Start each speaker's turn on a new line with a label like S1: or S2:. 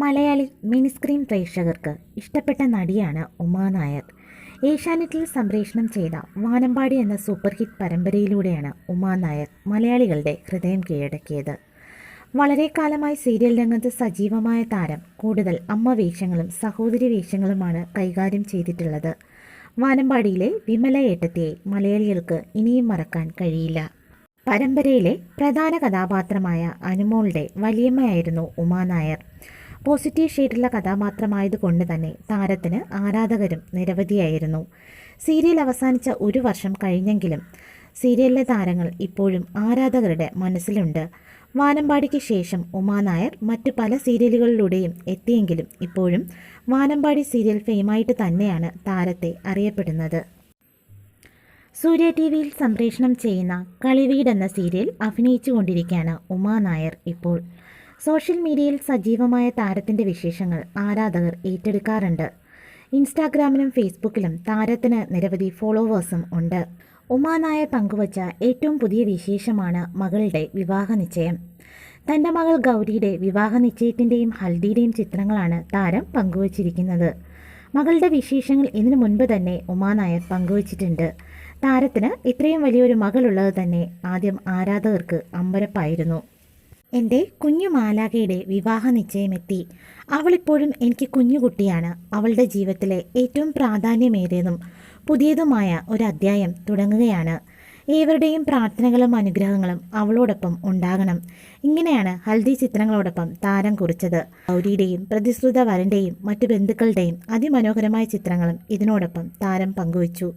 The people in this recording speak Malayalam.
S1: മലയാളി മിനിസ്ക്രീൻ പ്രേക്ഷകർക്ക് ഇഷ്ടപ്പെട്ട നടിയാണ് ഉമാ നായർ. ഏഷ്യാനെറ്റിൽ സംപ്രേഷണം ചെയ്ത വാനമ്പാടി എന്ന സൂപ്പർ ഹിറ്റ് പരമ്പരയിലൂടെയാണ് ഉമാ നായർ മലയാളികളുടെ ഹൃദയം കീഴടക്കിയത്. വളരെ കാലമായി സീരിയൽ രംഗത്ത് സജീവമായ താരം കൂടുതൽ അമ്മ വേഷങ്ങളും സഹോദരി വേഷങ്ങളുമാണ് കൈകാര്യം ചെയ്തിട്ടുള്ളത്. വാനമ്പാടിയിലെ വിമല ഏട്ടത്തിയെ മലയാളികൾക്ക് ഇനിയും മറക്കാൻ കഴിയില്ല. പരമ്പരയിലെ പ്രധാന കഥാപാത്രമായ അനുമോളുടെ വലിയമ്മയായിരുന്നു ഉമാ നായർ. പോസിറ്റീവ് ഷെയ്ഡുള്ള കഥാപാത്രമായതുകൊണ്ട് തന്നെ താരത്തിന് ആരാധകരും നിരവധിയായിരുന്നു. സീരിയൽ അവസാനിച്ച 1 വർഷം കഴിഞ്ഞെങ്കിലും സീരിയലിലെ താരങ്ങൾ ഇപ്പോഴും ആരാധകരുടെ മനസ്സിലുണ്ട്. വാനമ്പാടിക്ക് ശേഷം ഉമാ നായർ മറ്റു പല സീരിയലുകളിലൂടെയും എത്തിയെങ്കിലും ഇപ്പോഴും വാനമ്പാടി സീരിയൽ ഫെയിമായിട്ട് തന്നെയാണ് താരത്തെ അറിയപ്പെടുന്നത്. സൂര്യ ടിവിയിൽ സംപ്രേഷണം ചെയ്യുന്ന കളിവീട് എന്ന സീരിയൽ അഭിനയിച്ചുകൊണ്ടിരിക്കുകയാണ് ഉമാ നായർ ഇപ്പോൾ. സോഷ്യൽ മീഡിയയിൽ സജീവമായ താരത്തിൻ്റെ വിശേഷങ്ങൾ ആരാധകർ ഏറ്റെടുക്കാറുണ്ട്. ഇൻസ്റ്റാഗ്രാമിലും ഫേസ്ബുക്കിലും താരത്തിന് നിരവധി ഫോളോവേഴ്സും ഉണ്ട്. ഉമാ നായർ പങ്കുവച്ച ഏറ്റവും പുതിയ വിശേഷമാണ് മകളുടെ വിവാഹ നിശ്ചയം. തൻ്റെ മകൾ ഗൗരിയുടെ വിവാഹ നിശ്ചയത്തിൻ്റെയും ഹൽദിയുടെയും ചിത്രങ്ങളാണ് താരം പങ്കുവച്ചിരിക്കുന്നത്. മകളുടെ വിശേഷങ്ങൾ ഇതിനു മുൻപ് തന്നെ ഉമാ നായർ പങ്കുവച്ചിട്ടുണ്ട്. താരത്തിന് ഇത്രയും വലിയൊരു മകളുള്ളത് തന്നെ ആദ്യം ആരാധകർക്ക് അമ്പരപ്പായിരുന്നു. എൻ്റെ കുഞ്ഞു മാലാഖയുടെ വിവാഹ നിശ്ചയമെത്തി. അവളിപ്പോഴും എനിക്ക് കുഞ്ഞുകുട്ടിയാണ്. അവളുടെ ജീവിതത്തിലെ ഏറ്റവും പ്രാധാന്യമേറിയതും പുതിയതുമായ ഒരു അധ്യായം തുടങ്ങുകയാണ്. ഏവരുടെയും പ്രാർത്ഥനകളും അനുഗ്രഹങ്ങളും അവളോടൊപ്പം ഉണ്ടാകണം. ഇങ്ങനെയാണ് ഹൽദി ചിത്രങ്ങളോടൊപ്പം താരം കുറിച്ചത്. ഗൗരിയുടെയും പ്രതിശ്രുത വരൻ്റെയും മറ്റു ബന്ധുക്കളുടെയും അതിമനോഹരമായ ചിത്രങ്ങളും ഇതിനോടൊപ്പം താരം പങ്കുവച്ചു.